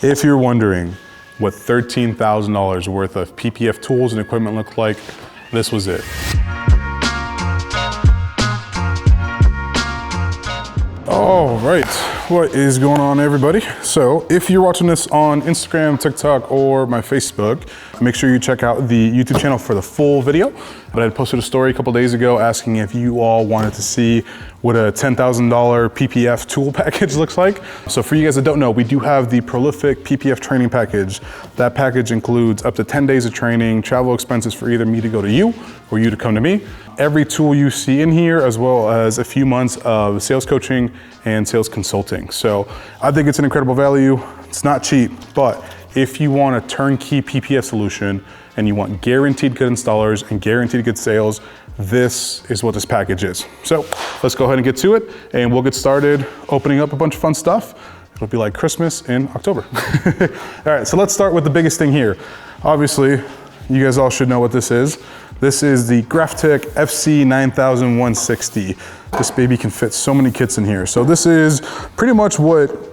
If you're wondering what $13,000 worth of PPF tools and equipment looked like, this was it. All right, what is going on, everybody? So if you're watching this on Instagram, TikTok, or my Facebook, make sure you check out the YouTube channel for the full video. But I posted a story a couple days ago asking if you all wanted to see what a $10,000 PPF tool package looks like. So for you guys that don't know, we do have the Prolific PPF training package. That package includes up to 10 days of training, travel expenses for either me to go to you or you to come to me. Every tool you see in here, as well as a few months of sales coaching and sales consulting. So I think it's an incredible value. It's not cheap, but if you want a turnkey PPF solution and you want guaranteed good installers and guaranteed good sales, this is what this package is. So let's go ahead and get to it, and we'll get started opening up a bunch of fun stuff. It'll be like Christmas in October. All right, so let's start with the biggest thing here. Obviously, you guys all should know what this is. This is the Graphtec FC 9160. This baby can fit so many kits in here. So this is pretty much what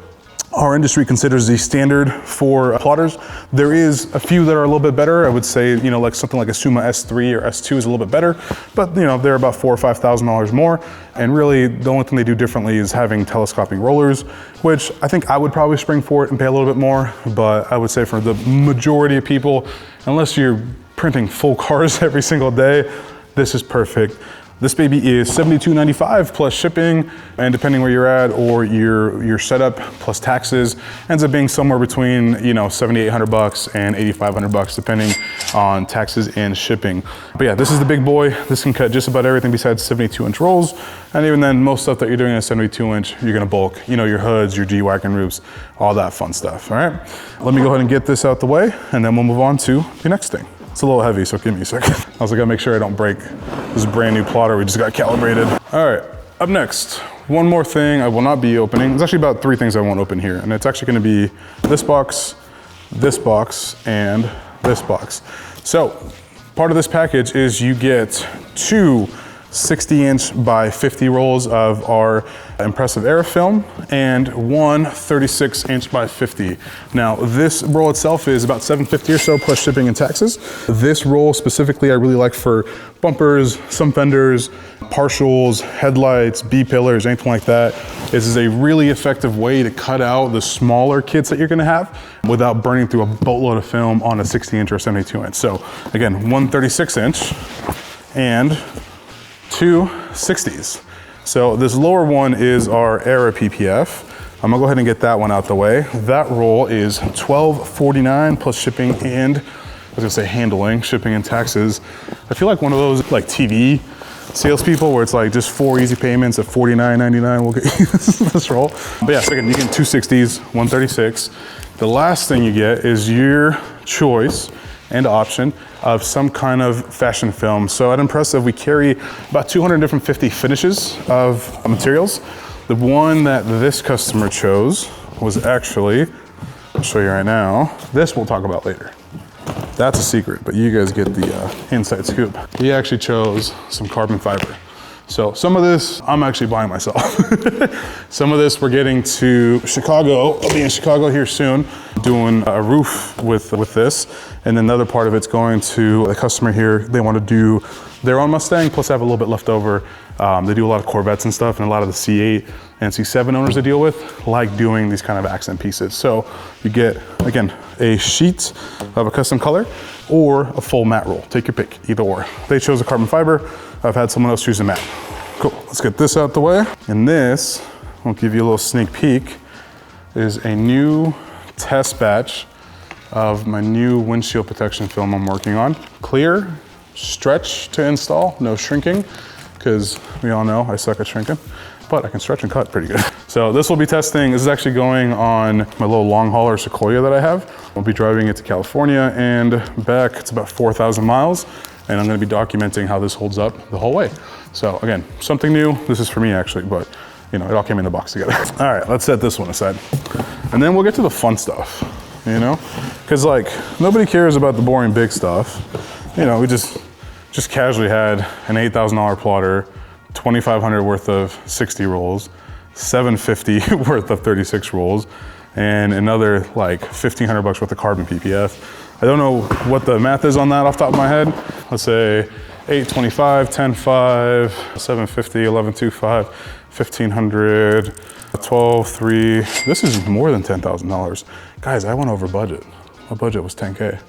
our industry considers the standard for plotters. There is a few that are a little bit better. I would say, like something like a Suma S3 or S2 is a little bit better, but they're about $4,000 or $5,000 more. And really the only thing they do differently is having telescoping rollers, which I think I would probably spring for it and pay a little bit more. But I would say for the majority of people, unless you're printing full cars every single day, this is perfect. This baby is $72.95 plus shipping, and depending where you're at or your setup plus taxes, ends up being somewhere between $7,800 and $8,500 depending on taxes and shipping. But yeah, this is the big boy. This can cut just about everything besides 72-inch rolls, and even then, most stuff that you're doing in a 72-inch, you're gonna bulk. Your hoods, your G-Wagon roofs, all that fun stuff. All right, let me go ahead and get this out the way, and then we'll move on to the next thing. It's a little heavy, so give me a second. I also gotta make sure I don't break this brand new plotter we just got calibrated. All right, up next, one more thing I will not be opening. There's actually about 3 things I won't open here, and it's actually gonna be this box, and this box. So, part of this package is you get 2 60-inch by 50 rolls of our impressive air film and 1 36-inch by 50. Now, this roll itself is about $750 or so plus shipping and taxes. This roll specifically I really like for bumpers, some fenders, partials, headlights, B-pillars, anything like that. This is a really effective way to cut out the smaller kits that you're gonna have without burning through a boatload of film on a 60-inch or 72-inch. So again, 1 36-inch and 2 60s. So this lower one is our Era PPF. I'm gonna go ahead and get that one out the way. That roll is $12.49 plus shipping and, I was gonna say handling, shipping and taxes. I feel like one of those like TV salespeople where it's like just 4 easy payments at $49.99 will get you this roll. But yeah, so again, you get 2 60s, 1 36. The last thing you get is your choice and option of some kind of fashion film. So at Impressive, we carry about 250 finishes of materials. The one that this customer chose was actually, I'll show you right now, this we'll talk about later. That's a secret, but you guys get the inside scoop. He actually chose some carbon fiber. So some of this, I'm actually buying myself. Some of this we're getting to Chicago. I'll be in Chicago here soon, doing a roof with this. And then the other part of it's going to a customer here. They want to do their own Mustang, plus have a little bit left over. They do a lot of Corvettes and stuff, and a lot of the C8 and C7 owners they deal with like doing these kind of accent pieces. So you get, again, a sheet of a custom color or a full matte roll. Take your pick, either or. They chose a carbon fiber. I've had someone else choose a matte. Cool, let's get this out the way. And this, I'll give you a little sneak peek, is a new test batch of my new windshield protection film I'm working on. Clear, stretch to install, no shrinking, because we all know I suck at shrinking, but I can stretch and cut pretty good. So this will be testing, this is actually going on my little long hauler Sequoia that I have. I'll be driving it to California and back. It's about 4,000 miles. And I'm gonna be documenting how this holds up the whole way. So again, something new. This is for me actually, but it all came in the box together. All right, let's set this one aside. And then we'll get to the fun stuff, Because like, nobody cares about the boring big stuff. We just casually had an $8,000 plotter, $2,500 worth of 60 rolls, $750 worth of 36 rolls, and another like 1,500 bucks worth of carbon PPF. I don't know what the math is on that off the top of my head. Let's say 825, 10.5, 750, 11.25, 1,500, 12.3. This is more than $10,000. Guys, I went over budget. My budget was 10K.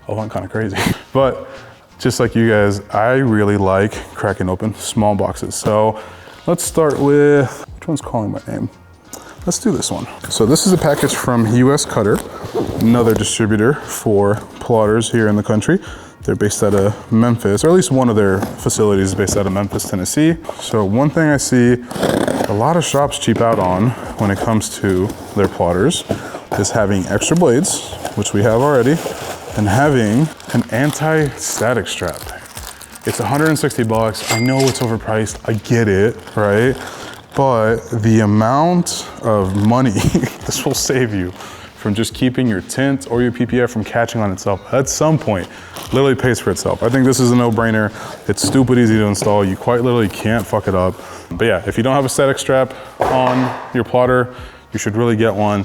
I went kind of crazy. But just like you guys, I really like cracking open small boxes. So let's start with, which one's calling my name? Let's do this one. So this is a package from US Cutter, another distributor for plotters here in the country. They're based out of Memphis, or at least one of their facilities is based out of Memphis, Tennessee. So one thing I see a lot of shops cheap out on when it comes to their plotters is having extra blades, which we have already, and having an anti-static strap. It's 160 bucks. I know it's overpriced. I get it, right? But the amount of money this will save you from just keeping your tint or your PPF from catching on itself at some point literally pays for itself. I think this is a no-brainer. It's stupid easy to install. You quite literally can't fuck it up. But yeah, if you don't have a static strap on your plotter, you should really get one.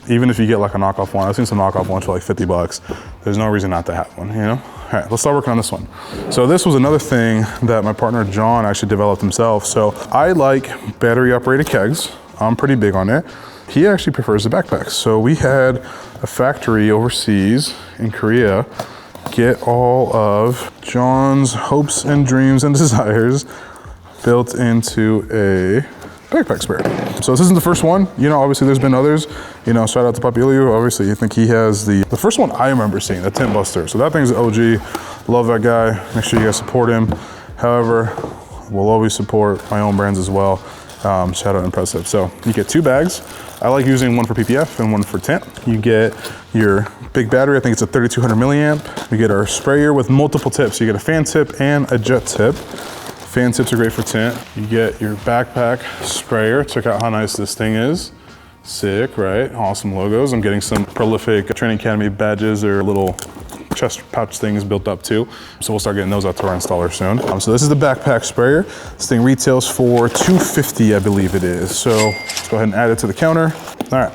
Even if you get like a knockoff one. I've seen some knockoff ones for like 50 bucks. There's no reason not to have one, you know? All right, let's start working on this one. So this was another thing that my partner John actually developed himself. So I like battery operated kegs. I'm pretty big on it. He actually prefers the backpacks. So we had a factory overseas in Korea get all of John's hopes and dreams and desires built into a backpack sprayer. So this isn't the first one. You know, obviously there's been others. You know, shout out to Papilio. Obviously, you think he has the first one I remember seeing, the Tint Buster. So that thing's an OG. Love that guy. Make sure you guys support him. However, we'll always support my own brands as well. Shout out Impressive. So you get 2 bags. I like using one for PPF and one for tint. You get your big battery. I think it's a 3200 milliamp. You get our sprayer with multiple tips. You get a fan tip and a jet tip. Fan tips are great for tint. You get your backpack sprayer. Check out how nice this thing is. Sick, right? Awesome logos. I'm getting some Prolific Training Academy badges or little chest pouch things built up too. So we'll start getting those out to our installer soon. So this is the backpack sprayer. This thing retails for $250, I believe it is. So let's go ahead and add it to the counter. All right,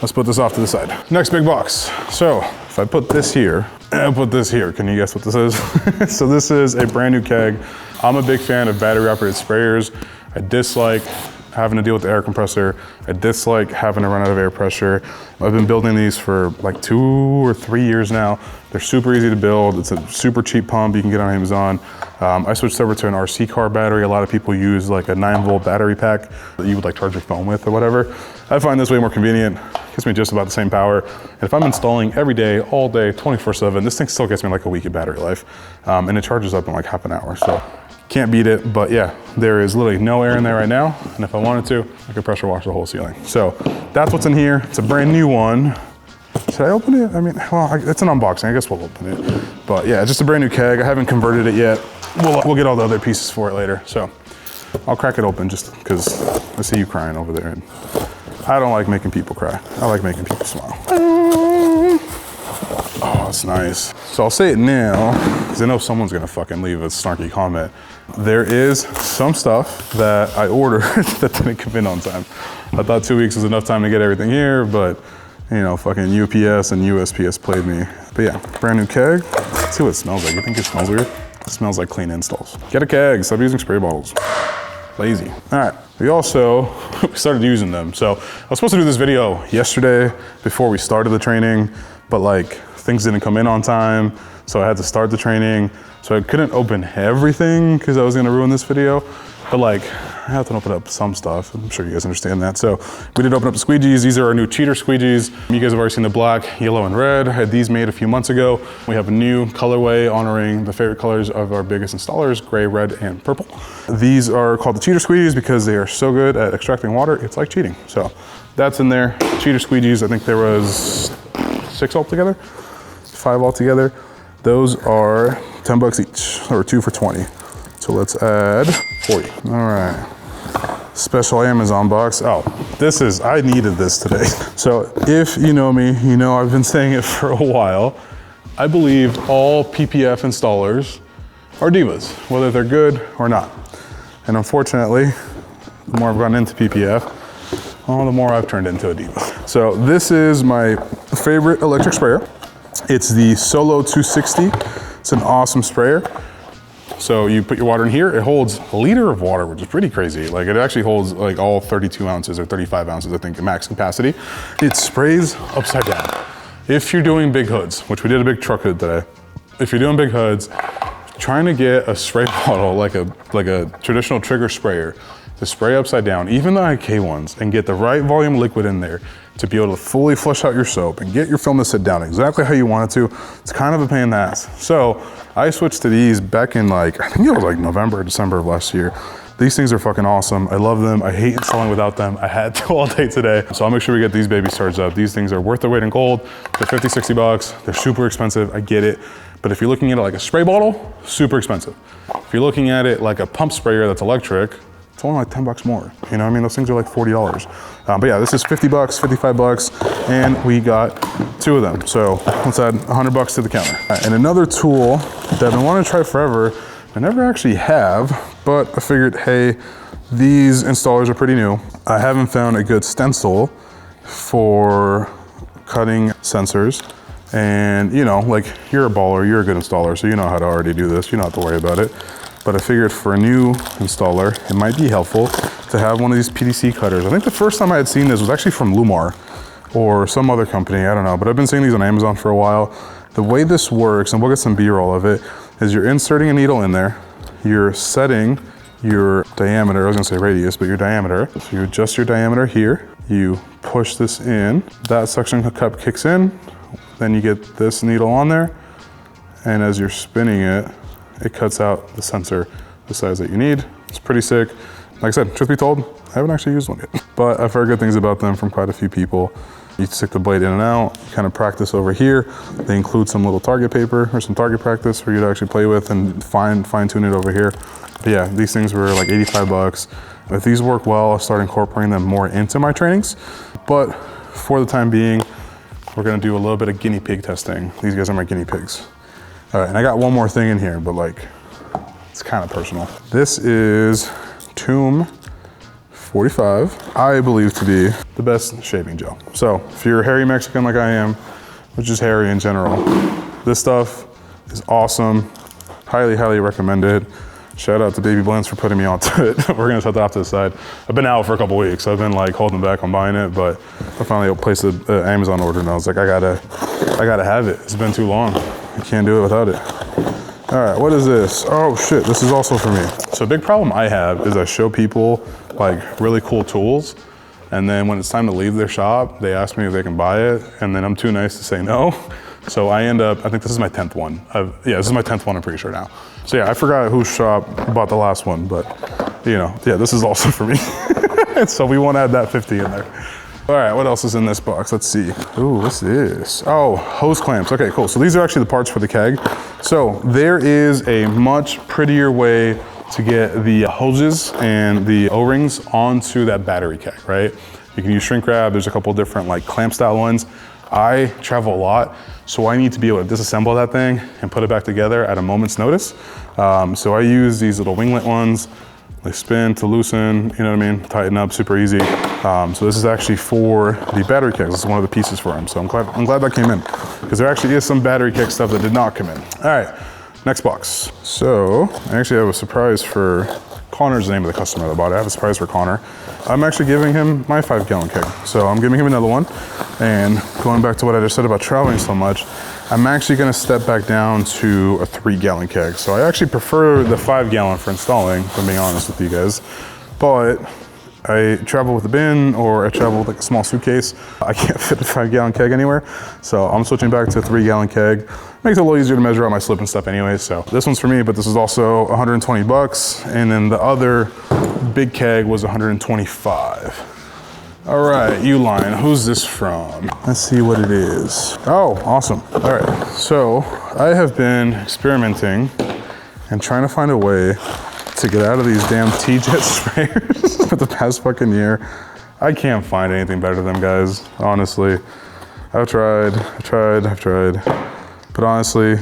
let's put this off to the side. Next big box. So if I put this here, and I put this here, can you guess what this is? So this is a brand new keg. I'm a big fan of battery operated sprayers. I dislike having to deal with the air compressor. I dislike having to run out of air pressure. I've been building these for like 2 or 3 years now. They're super easy to build. It's a super cheap pump you can get on Amazon. I switched over to an RC car battery. A lot of people use like a 9-volt battery pack that you would like charge your phone with or whatever. I find this way more convenient. Gives me just about the same power. And if I'm installing every day, all day, 24/7, this thing still gets me like a week of battery life. And it charges up in like half an hour. So can't beat it, but yeah, there is literally no air in there right now. And if I wanted to, I could pressure wash the whole ceiling. So that's what's in here. It's a brand new one. Should I open it? I mean, well, it's an unboxing. I guess we'll open it. But yeah, it's just a brand new keg. I haven't converted it yet. We'll get all the other pieces for it later. So I'll crack it open just because I see you crying over there. And I don't like making people cry. I like making people smile. Oh, that's nice. So I'll say it now, because I know someone's gonna fucking leave a snarky comment. There is some stuff that I ordered that didn't come in on time. I thought 2 weeks was enough time to get everything here, but you know, fucking UPS and USPS played me. But yeah, brand new keg. Let's see what it smells like. You think it smells weird? It smells like clean installs. Get a keg, stop using spray bottles. Lazy. All right, we started using them. So I was supposed to do this video yesterday before we started the training, but like things didn't come in on time. So I had to start the training. So I couldn't open everything because I was gonna ruin this video. But like, I have to open up some stuff. I'm sure you guys understand that. So we did open up the squeegees. These are our new cheater squeegees. You guys have already seen the black, yellow, and red. I had these made a few months ago. We have a new colorway honoring the favorite colors of our biggest installers, gray, red, and purple. These are called the cheater squeegees because they are so good at extracting water, it's like cheating. So that's in there. Cheater squeegees, I think there was 6 altogether, 5 altogether. Those are 10 bucks each, or 2 for 20. So let's add 40. All right. Special Amazon box. Oh, I needed this today. So if you know me, you know I've been saying it for a while. I believe all PPF installers are divas, whether they're good or not. And unfortunately, the more I've gotten into PPF, well, the more I've turned into a diva. So this is my favorite electric sprayer. It's the Solo 260. It's an awesome sprayer. So you put your water in here, it holds a liter of water, which is pretty crazy. Like it actually holds like all 32 ounces or 35 ounces, I think, at max capacity. It sprays upside down. If you're doing big hoods, which we did a big truck hood today, if you're doing big hoods, trying to get a spray bottle like a traditional trigger sprayer to spray upside down, even the IK ones, and get the right volume liquid in there to be able to fully flush out your soap and get your film to sit down exactly how you want it to, it's kind of a pain in the ass. So I switched to these back in I think it was like November or December of last year. These things are fucking awesome. I love them. I hate installing without them. I had to all day today. So I'll make sure we get these babies charged up. These things are worth their weight in gold. They're 50, 60 bucks. They're super expensive, I get it. But if you're looking at it like a spray bottle, super expensive. If you're looking at it like a pump sprayer that's electric, it's only like 10 bucks more. You know what I mean? Those things are like $40. But yeah, this is 50 bucks, 55 bucks, and we got 2 of them. So let's add 100 bucks to the counter. And another tool that I've been wanting to try forever, I never actually have, but I figured, hey, these installers are pretty new. I haven't found a good stencil for cutting sensors. And you know, like you're a baller, you're a good installer, so you know how to already do this. You don't have to worry about it. But I figured for a new installer, it might be helpful to have one of these PDC cutters. I think the first time I had seen this was actually from Lumar or some other company, I don't know, but I've been seeing these on Amazon for a while. The way this works, and we'll get some B-roll of it, is you're inserting a needle in there, you're setting your diameter, I was gonna say radius, but your diameter. So you adjust your diameter here, you push this in, that suction cup kicks in, then you get this needle on there, and as you're spinning it, it cuts out the sensor the size that you need. It's pretty sick. Like I said, truth be told, I haven't actually used one yet, but I've heard good things about them from quite a few people. You stick the blade in and out, kind of practice over here. They include some little target paper or some target practice for you to actually play with and fine tune it over here. But yeah, these things were like 85 bucks. If these work well, I'll start incorporating them more into my trainings. But for the time being, we're gonna do a little bit of guinea pig testing. These guys are my guinea pigs. All right, and I got one more thing in here, but like, it's kind of personal. This is Tomb 45, I believe to be the best shaving gel. So if you're a hairy Mexican like I am, which is hairy in general, this stuff is awesome. Highly, highly recommended. Shout out to Baby Blends for putting me onto it. We're gonna set that off to the side. I've been out for a couple weeks. I've been like holding back on buying it, but I finally placed an Amazon order and I was like, I gotta have it. It's been too long. I can't do it without it. All right, what is this? Oh shit, this is also for me. So a big problem I have is I show people like really cool tools, and then when it's time to leave their shop, they ask me if they can buy it, and then I'm too nice to say no. So I end up, I think this is my 10th one. Yeah, this is my 10th one, I'm pretty sure now. So yeah, I forgot whose shop bought the last one, but you know, yeah, this is also for me. So we won't add that 50 in there. All right, what else is in this box? Let's see. Ooh, what's this? Oh, hose clamps. Okay, cool. So these are actually the parts for the keg. So there is a much prettier way to get the hoses and the O-rings onto that battery keg, right? You can use shrink wrap. There's a couple different like clamp style ones. I travel a lot, so I need to be able to disassemble that thing and put it back together at a moment's notice. So I use these little winglet ones. They spin to loosen, you know what I mean? Tighten up, super easy. So this is actually for the battery kegs. This is one of the pieces for them. So I'm glad that came in, because there actually is some battery keg stuff that did not come in. All right, next box. So I actually have a surprise for Connor's the name of the customer that bought it. I have a surprise for Connor. I'm actually giving him my 5-gallon keg. So I'm giving him another one. And going back to what I just said about traveling so much, I'm actually gonna step back down to a 3-gallon keg. So I actually prefer the 5-gallon for installing, if I'm being honest with you guys. But I travel with a bin, or I travel with like a small suitcase. I can't fit a 5-gallon keg anywhere. So I'm switching back to a 3-gallon keg. Makes it a little easier to measure out my slip and stuff anyway. So this one's for me, but this is also 120 bucks. And then the other big keg was 125. All right, Uline, who's this from? Let's see what it is. Oh, awesome. All right, so I have been experimenting and trying to find a way to get out of these damn T-Jet sprayers for the past fucking year. I can't find anything better than them, guys, honestly. I've tried. But honestly,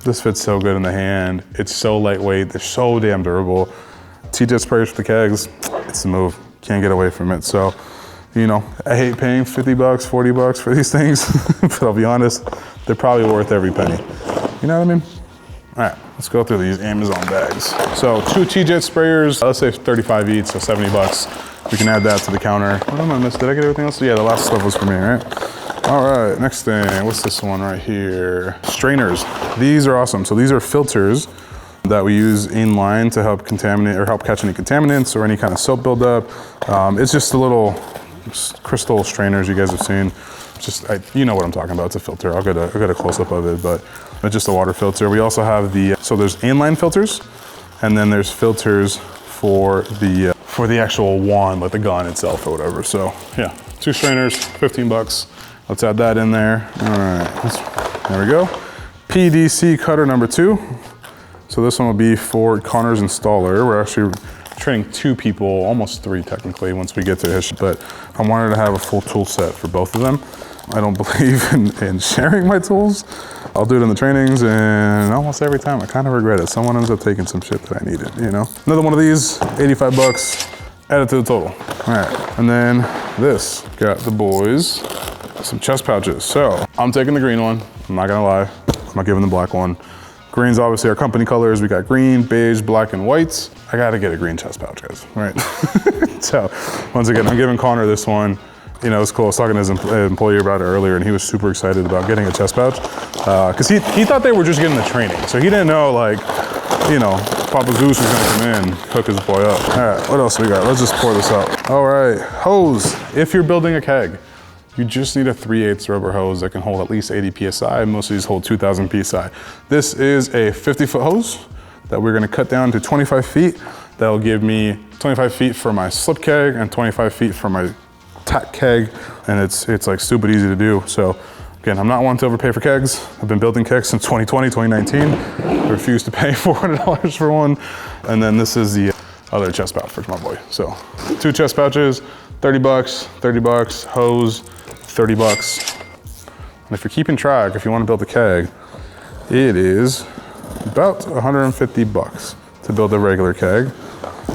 this fits so good in the hand. It's so lightweight, they're so damn durable. T-Jet sprayers for the kegs, it's the move. Can't get away from it. So You know, I hate paying 50 bucks, 40 bucks for these things, but I'll be honest, they're probably worth every penny. You know what I mean? All right, let's go through these Amazon bags. So 2 T-Jet sprayers, let's say 35 each, so 70 bucks. We can add that to the counter. What am I missing? Did I get everything else? Yeah, the last stuff was for me, right? All right, next thing, what's this one right here? Strainers, these are awesome. So these are filters that we use in line to help contaminate or help catch any contaminants or any kind of soap buildup. It's just a little crystal strainers you guys have seen. You know what I'm talking about. It's a filter. I'll get a close-up of it, but it's just a water filter. We also have so there's inline filters, and then there's filters for the actual wand, like the gun itself or whatever. So yeah, 2 strainers, 15 bucks. Let's add that in there. All right, there we go. PDC cutter number 2. So this one will be for Connor's installer. We're actually training 2 people, almost 3 technically, once we get to his, but I wanted to have a full tool set for both of them. I don't believe in sharing my tools. I'll do it in the trainings, and almost every time I kind of regret it. Someone ends up taking some shit that I needed, you know? Another one of these, 85 bucks, add it to the total. All right, and then this, got the boys, some chest pouches. So I'm taking the green one, I'm not gonna lie. I'm not giving the black one. Green's obviously our company colors. We got green, beige, black, and whites. I gotta get a green chest pouch, guys, right? So once again, I'm giving Connor this one. You know, it's cool. I was talking to his employee about it earlier, and he was super excited about getting a chest pouch. Cause he thought they were just getting the training. So he didn't know, like, you know, Papa Zeus was gonna come in, hook his boy up. All right, what else we got? Let's just pour this out. All right, hose. If you're building a keg, you just need a 3/8 rubber hose that can hold at least 80 PSI. Most of these hold 2000 PSI. This is a 50-foot hose that we're gonna cut down to 25 feet. That'll give me 25 feet for my slip keg and 25 feet for my tack keg. And it's like stupid easy to do. So again, I'm not one to overpay for kegs. I've been building kegs since 2020, 2019. I refuse to pay $400 for one. And then this is the other chest pouch for my boy. So 2 chest pouches, 30 bucks, 30 bucks, hose, 30 bucks. And if you're keeping track, if you want to build a keg, it is about 150 bucks to build a regular keg,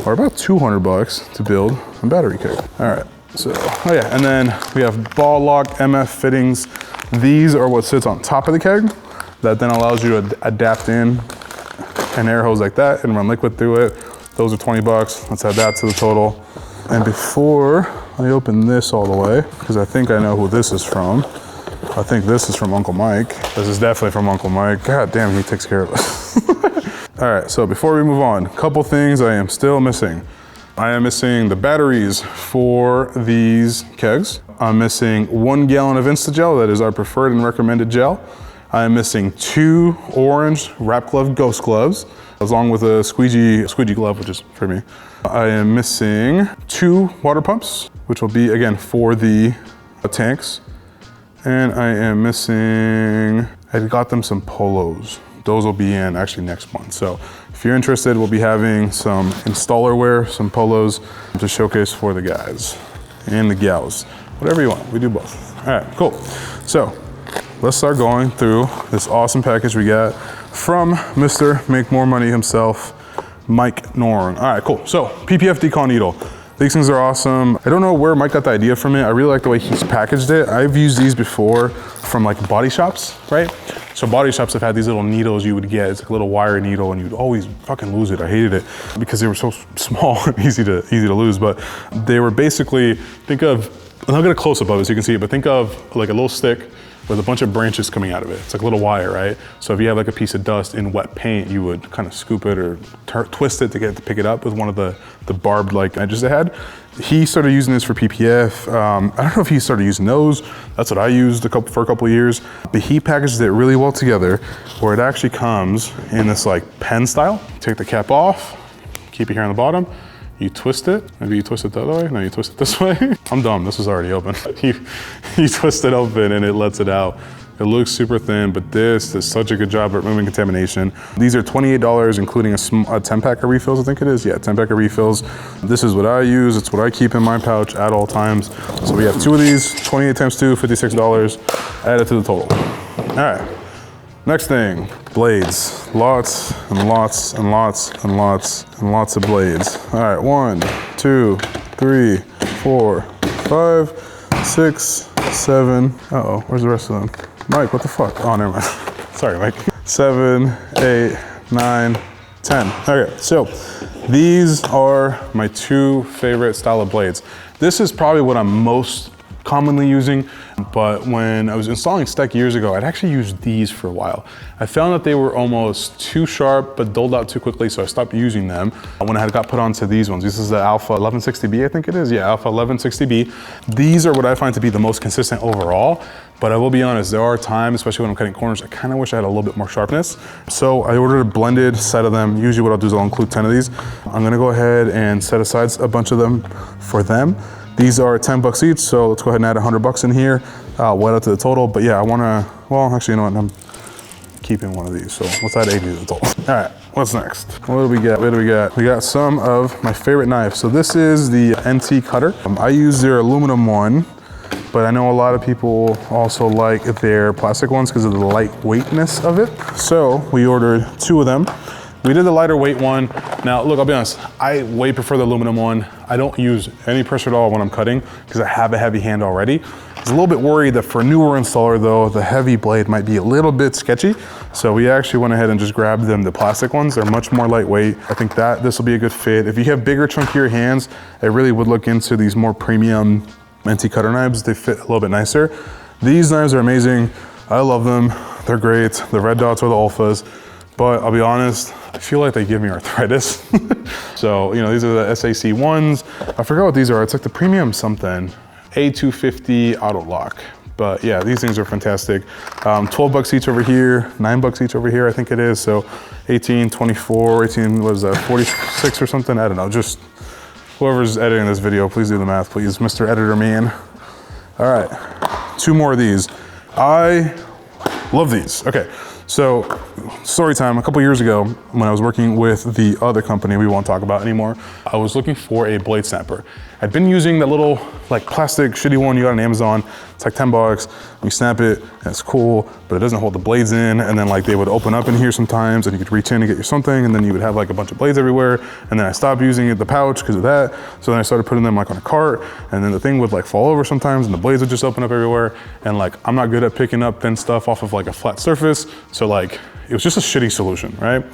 or about 200 bucks to build a battery keg. All right, so, oh yeah, and then we have ball lock MF fittings. These are what sits on top of the keg that then allows you to adapt in an air hose like that and run liquid through it. Those are 20 bucks. Let's add that to the total. And before I open this all the way, because I think I know who this is from. I think this is from Uncle Mike. This is definitely from Uncle Mike. God damn, he takes care of us. All right, so before we move on, a couple things I am still missing. I am missing the batteries for these kegs. I'm missing 1 gallon of Instagel, that is our preferred and recommended gel. I am missing 2 orange wrap glove ghost gloves, along with a squeegee glove, which is for me. I am missing 2 water pumps, which will be, again, for the tanks. And I am missing, I got them some polos. Those will be in actually next month. So if you're interested, we'll be having some installer wear, some polos to showcase for the guys and the gals. Whatever you want, we do both. All right, cool. So let's start going through this awesome package we got from Mr. Make More Money himself, Mike Norn. All right, cool. So Ppf decon needle. These things are awesome. I don't know where Mike got the idea from it. I really like the way he's packaged it. I've used these before from like body shops, right? So body shops have had these little needles you would get. It's like a little wire needle and you'd always fucking lose it. I hated it because they were so small and easy to lose. But they were basically, think of, and I'll get a close up of it so you can see it, but think of like a little stick with a bunch of branches coming out of it. It's like a little wire, right? So if you have like a piece of dust in wet paint, you would kind of scoop it or twist it to pick it up with one of the barbed like edges they had. He started using this for PPF. I don't know if he started using those. That's what I used for a couple of years. But he packaged it really well together where it actually comes in this like pen style. Take the cap off, keep it here on the bottom. You twist it, maybe you twist it the other way, no, you twist it this way. I'm dumb, this is already open. You twist it open and it lets it out. It looks super thin, but this does such a good job at removing contamination. These are $28, including a 10 pack of refills, I think it is. Yeah, 10 pack of refills. This is what I use. It's what I keep in my pouch at all times. So we have 2 of these, 28 times 2, $56. Add it to the total. All right. Next thing, blades. Lots and lots and lots and lots and lots of blades. All right, 1, 2, 3, 4, 5, 6, 7. Uh-oh, where's the rest of them? Mike, what the fuck? Oh, never mind. Sorry, Mike. 7, 8, 9, 10. Okay, so these are my 2 favorite style of blades. This is probably what I'm most commonly using, but when I was installing Steck years ago, I'd actually used these for a while. I found that they were almost too sharp, but dulled out too quickly, so I stopped using them. When I had got put onto these ones, this is the Alpha 1160B, I think it is. Yeah, Alpha 1160B. These are what I find to be the most consistent overall, but I will be honest, there are times, especially when I'm cutting corners, I kind of wish I had a little bit more sharpness. So I ordered a blended set of them. Usually what I'll do is I'll include 10 of these. I'm gonna go ahead and set aside a bunch of them for them. These are 10 bucks each, so let's go ahead and add 100 bucks in here. What out to the total, but yeah, I wanna, well, actually, you know what, I'm keeping one of these, so let's add 80 to the total. All right, what's next? What do we get? What do we got? We got some of my favorite knives. So this is the NT cutter. I use their aluminum one, but I know a lot of people also like their plastic ones because of the lightweightness of it. So we ordered 2 of them. We did the lighter weight one. Now, look, I'll be honest, I way prefer the aluminum one. I don't use any pressure at all when I'm cutting because I have a heavy hand already. I was a little bit worried that for a newer installer though, the heavy blade might be a little bit sketchy. So we actually went ahead and just grabbed them, the plastic ones. They're much more lightweight. I think that this will be a good fit. If you have bigger, chunkier hands, I really would look into these more premium NT cutter knives. They fit a little bit nicer. These knives are amazing. I love them. They're great. The red dots are the Alphas. But I'll be honest, I feel like they give me arthritis. So, you know, these are the SAC ones. I forgot what these are. It's like the premium something, A250 auto lock. But yeah, these things are fantastic. 12 bucks each over here, 9 bucks each over here, I think it is. So 18, 24, 18, what is that, 46 or something? I don't know, just whoever's editing this video, please do the math, please, Mr. Editor Man. All right, 2 more of these. I love these. Okay, so story time, a couple years ago when I was working with the other company we won't talk about anymore, I was looking for a blade snapper. I'd been using that little like plastic shitty one you got on Amazon. It's like 10 bucks, you snap it, and it's cool, but it doesn't hold the blades in, and then like they would open up in here sometimes, and you could reach in and get your something, and then you would have like a bunch of blades everywhere, and then I stopped using it, the pouch, because of that, so then I started putting them like on a cart, and then the thing would like fall over sometimes, and the blades would just open up everywhere, and like I'm not good at picking up thin stuff off of like a flat surface, so like it was just a shitty solution, right?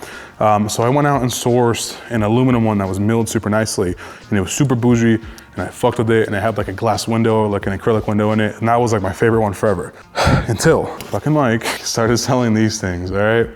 So I went out and sourced an aluminum one that was milled super nicely, and it was super bougie, and I fucked with it, and it had like a glass window, like an acrylic window in it, and that was like my favorite one forever. Until fucking Mike started selling these things, all right?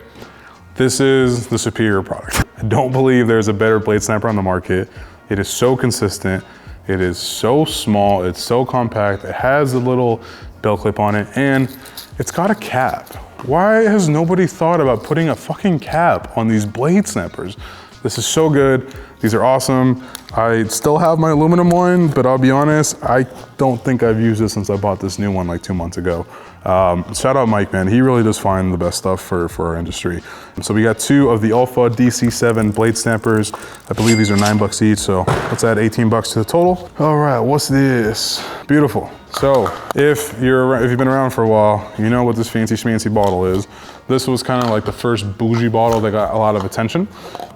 This is the superior product. I don't believe there's a better blade snapper on the market. It is so consistent. It is so small, it's so compact. It has a little belt clip on it, and it's got a cap. Why has nobody thought about putting a fucking cap on these blade snappers? This is so good. These are awesome. I still have my aluminum one, but I'll be honest, I don't think I've used it since I bought this new one like 2 months ago. Shout out Mike, man. He really does find the best stuff for our industry. So we got 2 of the Alpha DC7 blade snappers. I believe these are 9 bucks each, so let's add 18 bucks to the total. All right, what's this? Beautiful. So if you've been around for a while, you know what this fancy schmancy bottle is. This was kind of like the first bougie bottle that got a lot of attention.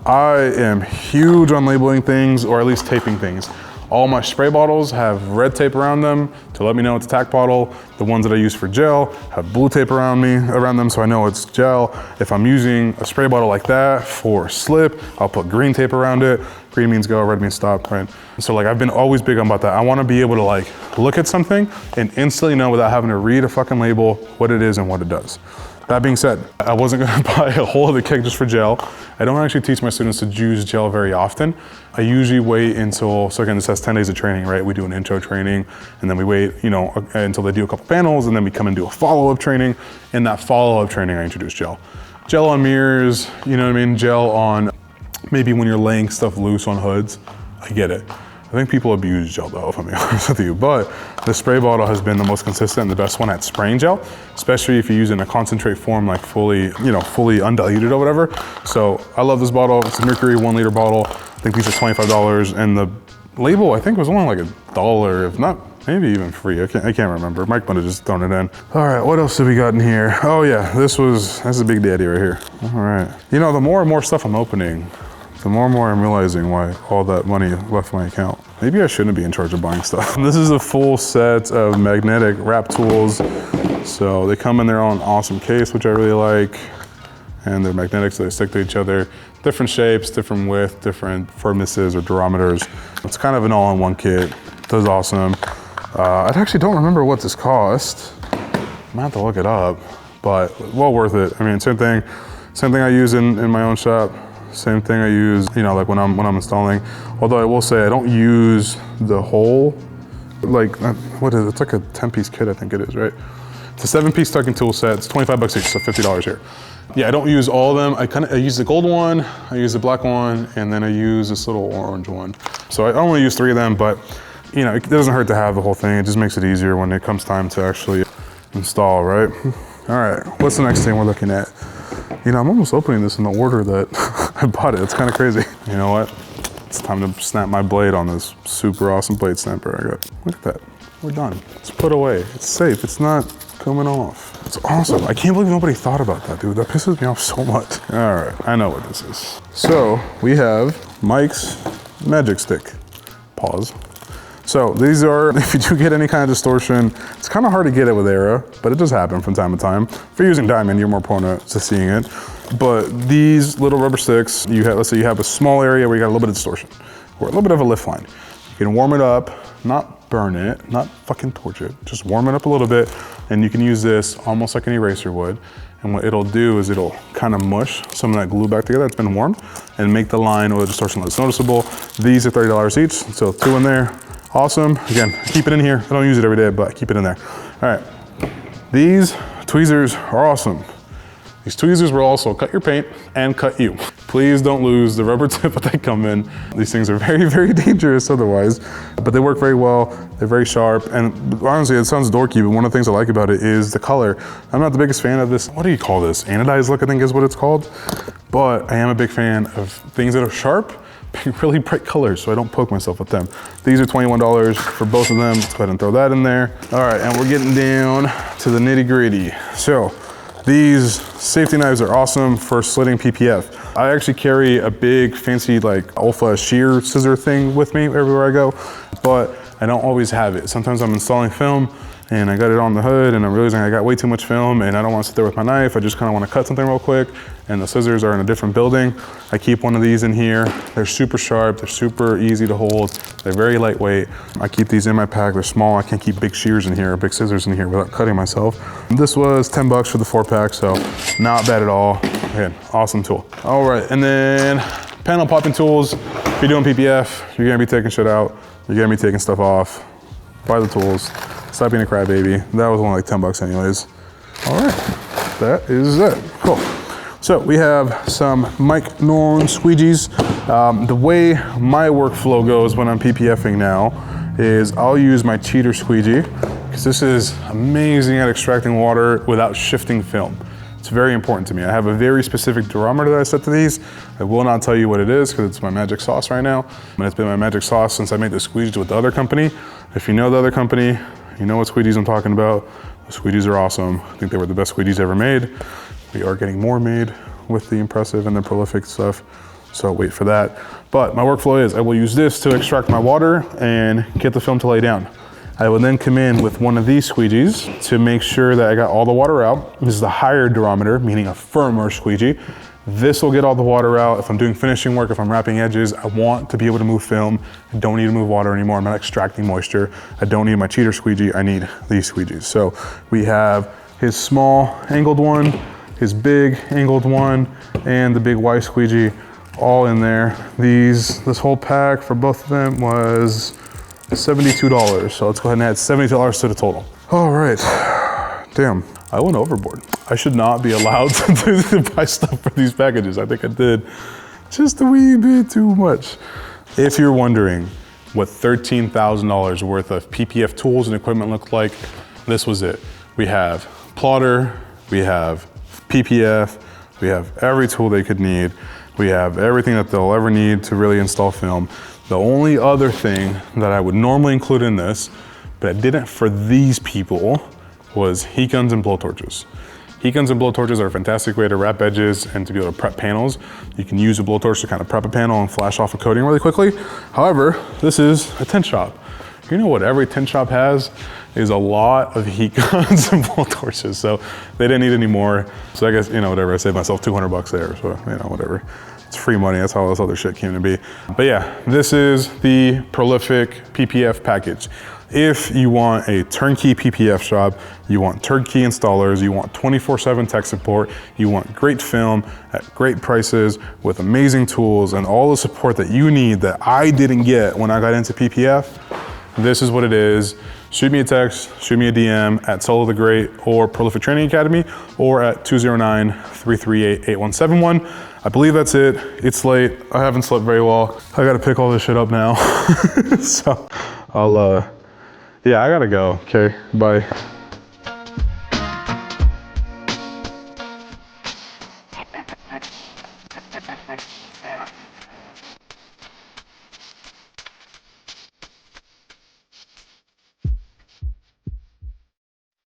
I am huge on labeling things, or at least taping things. All my spray bottles have red tape around them to let me know it's a tack bottle. The ones that I use for gel have blue tape around them so I know it's gel. If I'm using a spray bottle like that for slip, I'll put green tape around it. Green means go, red means stop, right? So like I've been always big about that. I wanna be able to like look at something and instantly know without having to read a fucking label what it is and what it does. That being said, I wasn't gonna buy a whole other kit just for gel. I don't actually teach my students to use gel very often. I usually wait until, so again, this has 10 days of training, right? We do an intro training, and then we wait, you know, until they do a couple panels, and then we come and do a follow-up training. In that follow-up training, I introduce gel. Gel on mirrors, you know what I mean? Gel on maybe when you're laying stuff loose on hoods. I get it. I think people abuse gel though, if I'm being honest with you, but the spray bottle has been the most consistent and the best one at spraying gel, especially if you use it in a concentrate form, like fully undiluted or whatever. So I love this bottle. It's a Mercury 1 liter bottle. I think these are $25, and the label I think was only like $1, if not maybe even free. I can't remember. Mike might have just thrown it in. All right, what else have we got in here? Oh yeah, that's a big daddy right here. All right. You know, the more and more stuff I'm opening, the more and more I'm realizing why all that money left my account. Maybe I shouldn't be in charge of buying stuff. This is a full set of magnetic wrap tools. So they come in their own awesome case, which I really like. And they're magnetic, so they stick to each other. Different shapes, different width, different firmnesses or durometers. It's kind of an all-in-one kit. Does awesome. I actually don't remember what this cost. I might have to look it up, but well worth it. I mean, same thing I use in my own shop. Same thing I use, you know, like when I'm installing. Although I will say I don't use the whole, like, what is it? It's like a 10-piece kit, I think it is, right? It's a 7-piece tucking tool set. It's 25 bucks each, so $50 here. Yeah, I don't use all of them. I use the gold one, I use the black one, and then I use this little orange one. So I only use 3 of them, but you know, it doesn't hurt to have the whole thing. It just makes it easier when it comes time to actually install, right? All right, what's the next thing we're looking at? You know, I'm almost opening this in the order that I bought it. It's kind of crazy. You know what? It's time to snap my blade on this super awesome blade snapper I got. Look at that, we're done. It's put away, it's safe, it's not coming off. It's awesome. I can't believe nobody thought about that, dude. That pisses me off so much. All right, I know what this is. So we have Mike's Magic Stick. Pause. So these are, if you do get any kind of distortion, it's kind of hard to get it with Era, but it does happen from time to time. If you're using diamond, you're more prone to seeing it. But these little rubber sticks, you have, let's say you have a small area where you got a little bit of distortion, or a little bit of a lift line. You can warm it up, not burn it, not fucking torch it, just warm it up a little bit, and you can use this almost like an eraser would. And what it'll do is it'll kind of mush some of that glue back together that's been warmed and make the line or the distortion less noticeable. These are $30 each, so 2 in there. Awesome. Again, keep it in here. I don't use it every day, but I keep it in there. All right. These tweezers are awesome. These tweezers will also cut your paint and cut you. Please don't lose the rubber tip that they come in. These things are very, very dangerous otherwise, but they work very well. They're very sharp. And honestly, it sounds dorky, but one of the things I like about it is the color. I'm not the biggest fan of this. What do you call this? Anodized look, I think is what it's called. But I am a big fan of things that are sharp, really bright colors, so I don't poke myself with them. These are $21 for both of them. Let's go ahead and throw that in there. All right, and we're getting down to the nitty gritty. So these safety knives are awesome for slitting PPF. I actually carry a big fancy like Alpha shear scissor thing with me everywhere I go, but I don't always have it. Sometimes I'm installing film and I got it on the hood and I'm realizing I got way too much film and I don't want to sit there with my knife. I just kind of want to cut something real quick, and the scissors are in a different building. I keep one of these in here. They're super sharp, they're super easy to hold, they're very lightweight. I keep these in my pack, they're small. I can't keep big shears in here, big scissors in here without cutting myself. This was 10 bucks for the 4-pack, so not bad at all. Again, awesome tool. All right, and then panel popping tools. If you're doing PPF, you're gonna be taking shit out, you're gonna be taking stuff off. Buy the tools. Stop being a crybaby. That was only like 10 bucks anyways. All right, that is it. Cool. So we have some Mike Norn squeegees. The way my workflow goes when I'm PPFing now is I'll use my cheater squeegee, because this is amazing at extracting water without shifting film. It's very important to me. I have a very specific durometer that I set to these. I will not tell you what it is because it's my magic sauce right now. And it's been my magic sauce since I made the squeegees with the other company. If you know the other company, you know what squeegees I'm talking about. The squeegees are awesome. I think they were the best squeegees ever made. We are getting more made with the impressive and the prolific stuff, so wait for that. But my workflow is I will use this to extract my water and get the film to lay down. I will then come in with one of these squeegees to make sure that I got all the water out. This is the higher durometer, meaning a firmer squeegee. This will get all the water out. If I'm doing finishing work, if I'm wrapping edges, I want to be able to move film. I don't need to move water anymore. I'm not extracting moisture. I don't need my cheater squeegee. I need these squeegees. So we have his small angled one, his big angled one, and the big Y squeegee all in there. This whole pack for both of them was $72. So let's go ahead and add $72 to the total. All right, damn, I went overboard. I should not be allowed to buy stuff for these packages. I think I did just a wee bit too much. If you're wondering what $13,000 worth of PPF tools and equipment looked like, this was it. We have plotter, we have PPF, we have every tool they could need. We have everything that they'll ever need to really install film. The only other thing that I would normally include in this, but I didn't for these people, was heat guns and blowtorches. Heat guns and blowtorches are a fantastic way to wrap edges and to be able to prep panels. You can use a blowtorch to kind of prep a panel and flash off a coating really quickly. However, this is a tint shop. You know what every tint shop has is a lot of heat guns and blowtorches, so they didn't need any more. So I guess, you know, whatever, I saved myself 200 bucks there, so, you know, whatever. It's free money, that's how this other shit came to be. But yeah, this is the Prolific PPF package. If you want a turnkey PPF shop, you want turnkey installers, you want 24/7 tech support, you want great film at great prices with amazing tools and all the support that you need that I didn't get when I got into PPF, this is what it is. Shoot me a text, shoot me a DM at Solo the Great or Prolific Training Academy, or at 209-338-8171. I believe that's it. It's late. I haven't slept very well. I gotta pick all this shit up now. So I'll, yeah, I gotta go. Okay, bye.